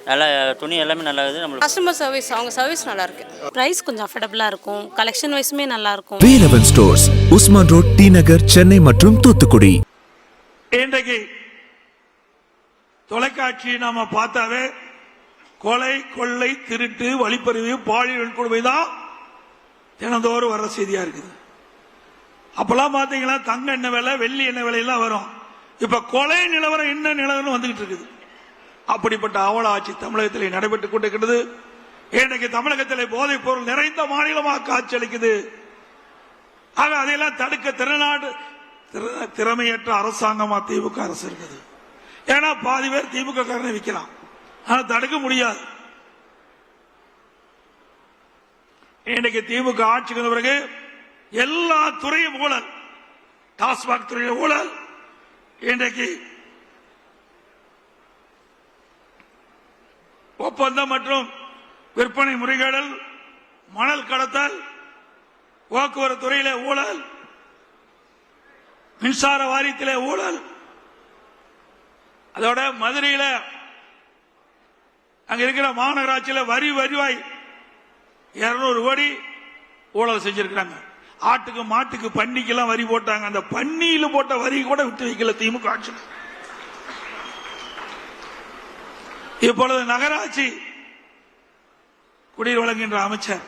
நல்லா துணி எல்லாமே நல்லா இருக்குது. நம்மளுக்கு கஸ்டமர் சர்வீஸ், அவங்க சர்வீஸ் நல்லா இருக்கு. ப்ரைஸ் கொஞ்சம் அஃபோர்டபுளாக இருக்கும். கலெக்ஷன் வைஸுமே நல்லா இருக்கும். வேலவன் ஸ்டோர்ஸ், உஸ்மான் ரோட், டி நகர், சென்னை மற்றும் தூத்துக்குடி. இன்றைக்கு தொலைக்காட்சி நாம பார்த்தாவே கொலை, கொள்ளை, திருட்டு, வழிப்பறிவு, பாலியல் கொடுமை தான் தினந்தோறும் வர செய்தியா இருக்குது. அப்பெல்லாம் பாத்தீங்கன்னா தங்க என்ன விலை, வெள்ளி என்ன விலையெல்லாம் வரும். இப்ப கொலை நிலவரம் என்ன நிலவரம் வந்துகிட்டு இருக்குது. அப்படிப்பட்ட அவல ஆட்சி தமிழகத்திலே நடைபெற்றுக் கொண்டிருக்கிறது. இன்றைக்கு தமிழகத்திலே போதைப் பொருள் நிறைந்த மாநிலமாக காட்சியளிக்குது. ஆக அதையெல்லாம் தடுக்க திறமையற்ற அரசாங்கமா திமுக அரசு இருக்குது. ஏன்னா பாதி பேர் திமுக காரனை விற்கலாம், ஆனா தடுக்க முடியாது. இன்னைக்கு திமுக ஆட்சிக்கு வந்த பிறகு எல்லா துறையும் ஊழல், டாஸ்மாக் துறையில் ஊழல், இன்றைக்கு ஒப்பந்தம் மற்றும் விற்பனை முறைகேடல், மணல் கடத்தல், போக்குவரத்து துறையில ஊழல், மின்சார வாரியத்திலே ஊழல், அதோட மதுரையில் அங்க இருக்கிற மாநகராட்சியில் வருவாய் 200 கோடி ஊழல் செஞ்சிருக்கிறாங்க. ஆட்டுக்கு, மாட்டுக்கு, பன்னிக்கெல்லாம் வரி போட்டாங்க. அந்த பன்னியில போட்ட வரி கூட விட்டு வைக்கல திமுக ஆட்சி. இப்பொழுது நகராட்சி குடிநீர் வழங்குகின்ற அமைச்சர்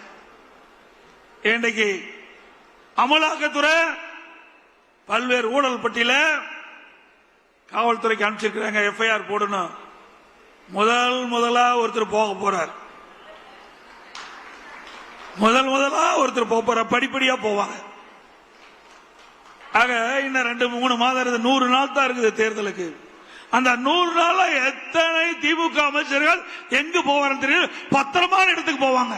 இன்றைக்கு அமலாக்கத்துறை பல்வேறு ஊழல் பட்டியல காவல்துறைக்கு அனுப்பிச்சிருக்கிறாங்க. எஃப்ஐஆர் போடணும். முதலா ஒருத்தர் போக போறார். முதலா ஒருத்தர் போற, படிப்படியா போவாங்க. ஆக இன்னும் 2-3 மாதம் இருக்குது. 100 நாள் தான் இருக்குது தேர்தலுக்கு. அந்த 100 நாள் எத்தனை திமுக அமைச்சர்கள் எங்கு போவாங்க தெரியும். பத்திரமான இடத்துக்கு போவாங்க.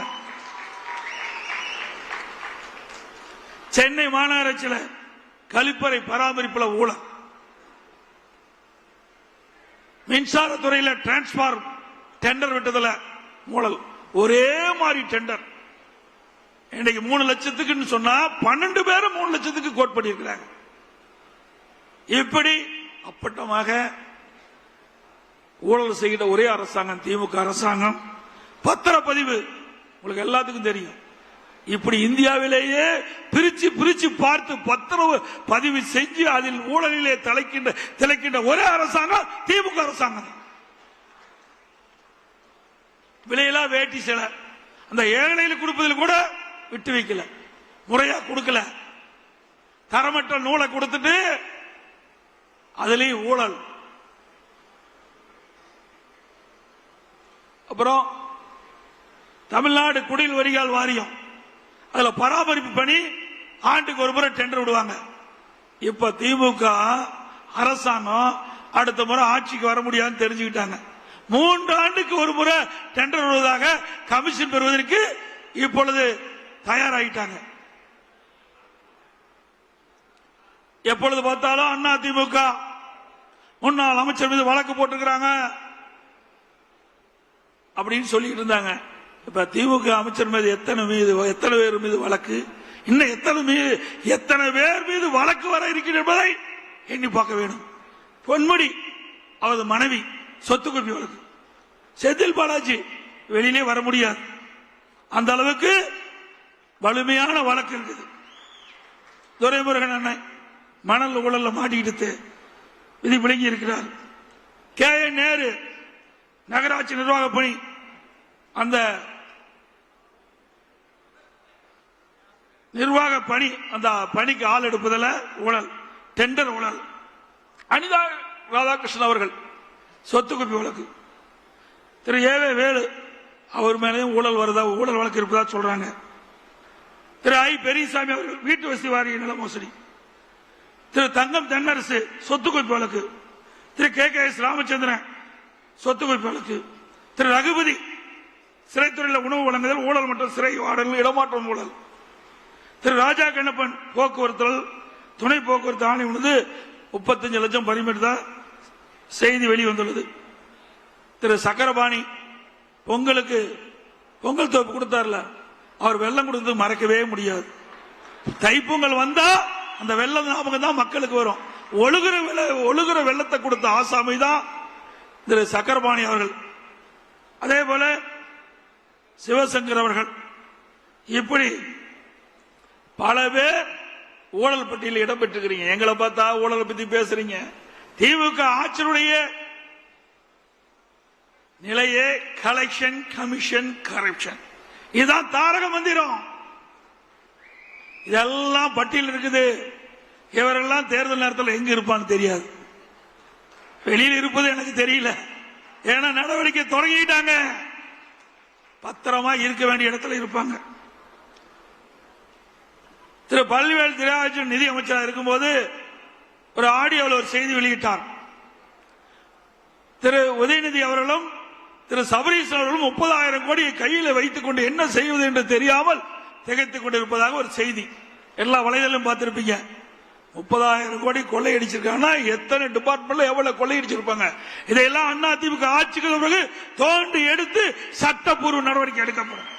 சென்னை மாநகராட்சியில் கழிப்பறை பராமரிப்புல ஊழல், மின்சாரத்துறையில் டிரான்ஸ்பார்மர் டெண்டர் விட்டதுல ஊழல், ஒரே மாதிரி டெண்டர். இன்னைக்கு 3 லட்சத்துக்கு சொன்னா 12 பேரும் 3 லட்சத்துக்கு கோட் பண்ணியிருக்கிறாங்க. இப்படி அப்பட்டமாக ஊழல் செய்கிற ஒரே அரசாங்கம் திமுக அரசாங்கம். பத்திரப்பதிவு உங்களுக்கு எல்லாத்துக்கும் தெரியும். இப்படி இந்தியாவிலேயே பிரிச்சு பார்த்து பத்திரப்பதிவு செஞ்சு அதில் ஊழலிலே திளைக்கின்ற ஒரே அரசாங்கம் திமுக அரசாங்கம். விலையில்லா வேட்டி சிலை அந்த ஏழைகளுக்கு கொடுப்பதில் கூட விட்டு வைக்கல, முறையா கொடுக்கல. தரமற்ற நூலை கொடுத்துட்டு அதுலயும் ஊழல். அப்புறம் தமிழ்நாடு குடிநீர் வடிகால் வாரியம், அதுல பராமரிப்பு பணி ஆண்டுக்கு ஒரு முறை டெண்டர் விடுவாங்க. இப்ப திமுக அரசாங்கம் அடுத்த முறை ஆட்சிக்கு வர முடியாதுன்னு தெரிஞ்சுக்கிட்டாங்க. 3 ஆண்டுக்கு ஒரு முறை டெண்டர் விடுவதாக கமிஷன் பெறுவதற்கு இப்பொழுது தயாராகிட்டாங்க. எப்பொழுது பார்த்தாலும் அண்ணா திமுக முன்னாள் அமைச்சர் மீது வழக்கு போட்டிருக்கிறாங்க அப்படின்னு சொல்லிட்டு இருந்தாங்க. இப்ப திமுக அமைச்சர் மீது எத்தனை பேர் மீது வழக்கு, இன்னும் எத்தனை பேர் மீது வழக்கு வர இருக்கிறது என்பதை எண்ணி பார்க்க வேண்டும். பொன்முடி அவரது மனைவி சொத்து குவிப்பு வழக்கு, செந்தில் பாலாஜி வெளியிலே வர முடியாது, அந்த அளவுக்கு வலிமையான வழக்கு இருக்குது. துரைமுருகன் அண்ணன் மணல் ஊழல்ல மாட்டிக்கிட்டு விதி விளங்கி இருக்கிறார். KN நேரு நகராட்சி நிர்வாக பணி, அந்த நிர்வாக பணி, அந்த பணிக்கு ஆள் எடுப்பதில் ஊழல், டெண்டர் ஊழல். அனிதா ராதாகிருஷ்ணன் அவர்கள் சொத்து குவிப்பு வழக்கு. திரு ஏவே வேலு அவர் மேலேயும் ஊழல் வருதா, ஊழல் வழக்கு இருப்பதா சொல்றாங்க. திரு ஐ பெரியசாமி அவர்கள் வீட்டு வசதி வாரிய நில மோசடி. திரு தங்கம் தென்னரசு சொத்து குவிப்பு வழக்கு. திரு KKS ராமச்சந்திரன் சொத்து குவிப்பு வழக்கு. திரு ரகுபதி சிறைத்துறையில் உணவு வழங்குதல் ஊழல் மற்றும் சிறை வாடல் இடமாற்றம் ஊழல். திரு ராஜா கண்ணப்பன் போக்குவரத்து துணை போக்குவரத்து ஆணையம் 35 லட்சம் பறிமுதல் செய்தி வெளிவந்துள்ளது. திரு சக்கரபாணி பொங்கலுக்கு பொங்கல் தோப்பு கொடுத்தார்ல, அவர் வெள்ளம் கொடுத்தது மறக்கவே முடியாது. தைப்பொங்கல் வந்தா அந்த வெள்ளம் ஞாபகம் தான் மக்களுக்கு வரும். ஒழுகுற வெள்ளத்தை கொடுத்த ஆசாமி தான் திரு சக்கரபாணி அவர்கள். அதே போல சிவசங்கர் அவர்கள், இப்படி பல பேர் ஊழல் பட்டியலில் இடம் பெற்றுக்கிறீங்க. எங்களை பார்த்தா ஊழலை பத்தி பேசுறீங்க. திமுக ஆட்சியுடைய நிலையே கலெக்ஷன், கமிஷன், கரப்ஷன். இதுதான் தாரக மந்திரம். இதெல்லாம் பட்டியல் இருக்குது. இவரெல்லாம் தேர்தல் நேரத்தில் எங்க இருப்பான்னு தெரியாது. வெளியில் இருப்பது எனக்கு தெரியல. ஏன்னா நடவடிக்கை தொடங்கிட்டாங்க. பத்திரமா இருக்க வேண்டிய இடத்துல இருப்பாங்க. திரு பழனிவேல் தியாகராஜன் நிதி அமைச்சராக இருக்கும்போது ஒரு ஆடியோவில் ஒரு செய்தி வெளியிட்டார். திரு உதயநிதி அவர்களும் திரு சபரீஷ் அவர்களும் 30,000 கோடியை கையில் வைத்துக் கொண்டு என்ன செய்வது என்று தெரியாமல் திகைத்துக் கொண்டிருப்பதாக ஒரு செய்தி. எல்லா வலைதளம் பார்த்திருப்பீங்க. 30,000 கோடி கொள்ளையடிச்சிருக்காங்கன்னா எத்தனை டிபார்ட்மெண்ட்ல எவ்வளவு கொள்ளையடிச்சிருப்பாங்க. இதையெல்லாம் அதிமுக ஆட்சிக்கு பிறகு தோண்டி எடுத்து சட்டப்பூர்வ நடவடிக்கை எடுக்கப்படும்.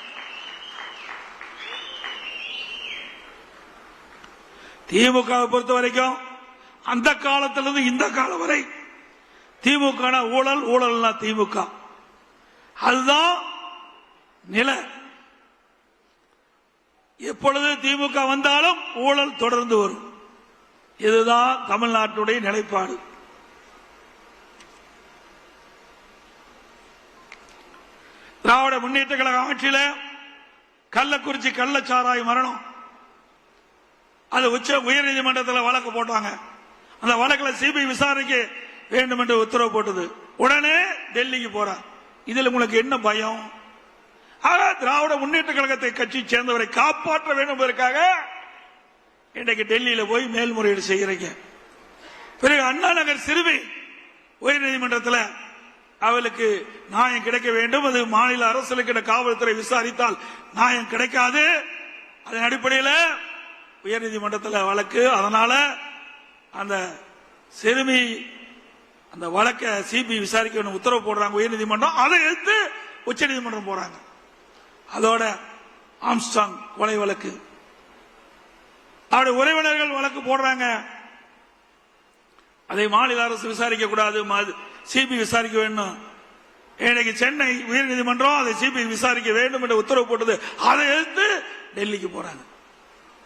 திமுக பொறுத்த வரைக்கும் அந்த காலத்திலிருந்து இந்த காலம் வரை திமுக ஊழல், ஊழல்னா திமுக, அதுதான் நிலை. எப்பொழுது திமுக வந்தாலும் ஊழல் தொடர்ந்து வரும். இதுதான் தமிழ்நாட்டுடைய நிலைப்பாடு. திராவிட முன்னேற்ற கழக ஆட்சியில கள்ளக்குறிச்சி கள்ளச்சாராய மரணம், அது உயர்நீதிமன்றத்தில் வழக்கு போட்டாங்க. அந்த வழக்கில் சிபிஐ விசாரணைக்கு வேண்டும் என்று உத்தரவு போட்டது. உடனே டெல்லிக்கு போறார். இதில் உங்களுக்கு என்ன பயம்? ஆக திராவிட முன்னேற்ற கழகத்தை கட்சி சேர்ந்தவரை காப்பாற்ற வேண்டும் என்பதற்காக இன்றைக்கு டெல்லியில போய் மேல்முறையீடு செய்கிறீங்க. பிறகு அண்ணா நகர் சிறுமி உயர்நீதிமன்றத்தில் அவளுக்கு நியாயம் கிடைக்க வேண்டும். அது மாநில அரசுக்கு காவல்துறை விசாரித்தால் நியாயம் கிடைக்காது. அதன் அடிப்படையில் உயர்நீதிமன்றத்தில் வழக்கு. அதனால அந்த சிறுமி அந்த வழக்கை சிபிஐ விசாரிக்க உத்தரவு போடுறாங்க உயர்நீதிமன்றம். அதை எடுத்து உச்சநீதிமன்றம் போறாங்க. அதோட ஆம்ஸ்டாங் கொலை வழக்கு, அவருடைய உறவினர்கள் வழக்கு போடுறாங்க. அதை மாநில அரசு விசாரிக்க கூடாது, சிபிஐ விசாரிக்க வேண்டும். இன்னைக்கு சென்னை உயர்நீதிமன்றம் அதை சிபிஐ விசாரிக்க வேண்டும் என்று உத்தரவு போட்டது. அதை எடுத்து டெல்லிக்கு போறாங்க.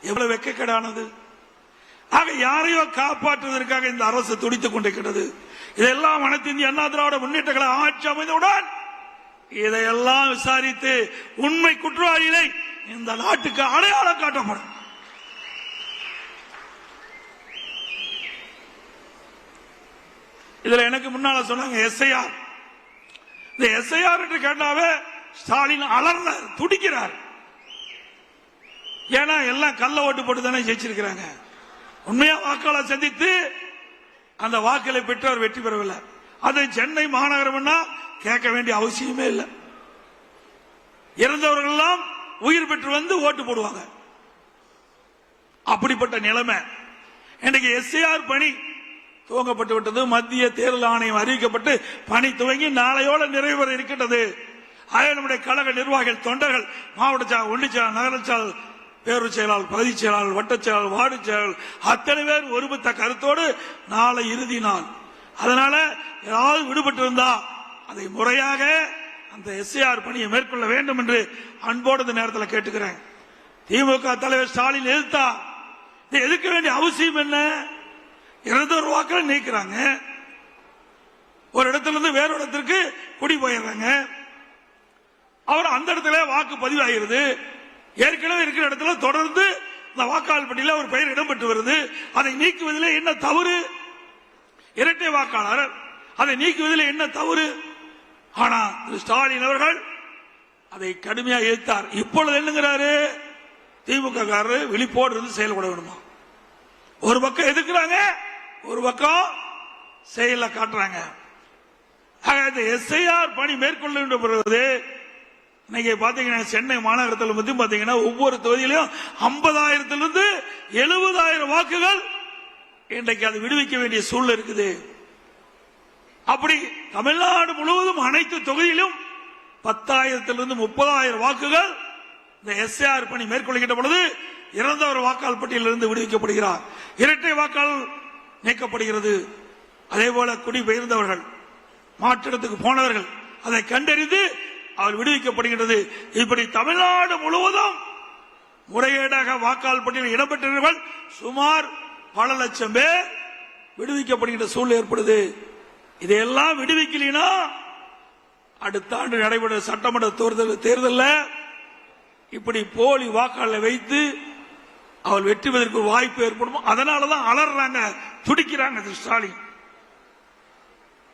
எவ்வளவு வெட்கக்கேடானது! ஆக யாரையோ காப்பாற்றுவதற்காக இந்த அரசு துடித்துக் கொண்டிருக்கிறது. இதெல்லாம் அனைத்து இந்திய அண்ணா திராவிட முன்னேற்ற கழக ஆட்சி அமைந்தவுடன் இதையெல்லாம் விசாரித்து உண்மை குற்றவாளிகளை இந்த நாட்டுக்கு அடையாளம் காட்டப்படும். இதுல எனக்கு முன்னால சொன்னாங்க எஸ்ஐஆர். இந்த எஸ்ஐஆர் என்று கேட்டாவே ஸ்டாலின் அலர்ந்தார், துடிக்கிறார். ஏன்னா எல்லாம் கள்ள ஓட்டு போட்டு தானே ஜெயிச்சிருக்கிறாங்க. உண்மையா வாக்காளர் சந்தித்து அந்த வாக்களை பெற்று அவர் வெற்றி பெறவில்லை. அது சென்னை மாநகரம் கேட்க வேண்டிய அவசியமே இல்லை. இறந்தவர்கள் எல்லாம் உயிர் பெற்று வந்து ஓட்டு போடுவாங்க. அப்படிப்பட்ட நிலைமை. இன்றைக்கு எஸ்ஐஆர் பணி துவங்கப்பட்டு விட்டது. மத்திய தேர்தல் ஆணையம் அறிவிக்கப்பட்டு பணி துவங்கி நாளையோடு நிறைவு பெற இருக்கின்றது. நம்முடைய கழக நிர்வாகிகள், தொண்டர்கள், மாவட்ட செயலாளர், ஒன்றிய செயலாளர், நகர செயலாளர், பேரூர் செயலாளர், பகுதி செயலாளர், வட்டச் செயலாளர், வார்டு செயலாளர் அத்தனை பேர் ஒருமித்த கருத்தோடு நாளை இறுதி நாள். அதனால ஏதாவது விடுபட்டு இருந்தா அதை முறையாக அந்த எஸ்ஐஆர் பணியை மேற்கொள்ள வேண்டும் என்று அன்போடு இந்த நேரத்தில் கேட்டுக்கிறேன். திமுக தலைவர் ஸ்டாலின் எதிர்த்தா இதை எதிர்க்க வேண்டிய அவசியம் என்ன? 200 வாக்களை நீக்கிறாங்க. ஒரு இடத்திலிருந்து வேறு இடத்திற்கு குடி போயிடுறாங்க. அவர் அந்த இடத்துல வாக்கு பதிவாகிறது. ஏற்கனவே இருக்கிற இடத்துல தொடர்ந்து இந்த வாக்காளர் பட்டியலில் ஒரு பெயர் இடம்பெற்று வருது. அதை நீக்குவதில் என்ன தவறு? இரட்டை வாக்காளர், அதை நீக்குவதில் என்ன தவறு? ஆனா ஸ்டாலின் அவர்கள் அதை கடுமையாக எதிர்த்தார். இப்பொழுது என்னங்கிறாரு? திமுக காரர் விழிப்போடு இருந்து செயல்பட வேண்டுமா? ஒரு பக்கம் எதிர்க்கிறாங்க, ஒரு பக்கம் செயல காட்டுறாங்க. எஸ்ஐஆர் பணி மேற்கொள்ள வேண்டும். இன்னைக்கு பாத்தீங்கன்னா சென்னை மாநகரத்தில் பத்தி பாத்தீங்கன்னா ஒவ்வொரு தொகுதியிலும் 50,000 70,000 வாக்குகள் இன்றைக்கு அது விடுவிக்க வேண்டிய சூழ்நிலை இருக்குது. அப்படி தமிழ்நாடு முழுவதும் அனைத்து தொகுதியிலும் 10,000 30,000 வாக்குகள் இந்த எஸ்ஐஆர் பணி மேற்கொள்கின்ற பொழுது இறந்தவர் வாக்காளர் பட்டியலிருந்து விடுவிக்கப்படுகிறார். இரட்டை வாக்காளர் நீக்கப்படுகிறது. அதே போல குடிபெயர்ந்தவர்கள், மாற்றிடத்துக்கு போனவர்கள் அதை கண்டறிந்து அவர் விடுவிக்கப்படுகின்றது. இப்படி தமிழ்நாடு முழுவதும் முறைகேடாக வாக்காளர் பட்டியலில் இடம்பெற்றவர்கள் சுமார் பல லட்சம் பேர் விடுவிக்கப்படுகின்ற சூழ்நிலை ஏற்படுது. இதையெல்லாம் விடுவிக்கலினா அடுத்த ஆண்டு நடைபெற்ற சட்டமன்ற தேர்தலில் இப்படி போலி வாக்காளரை வைத்து அவள் வெற்றி பெறுவதற்கு ஒரு வாய்ப்பு ஏற்படும். அதனாலதான் அலறாங்க, துடிக்கிறாங்க ஸ்டாலின்.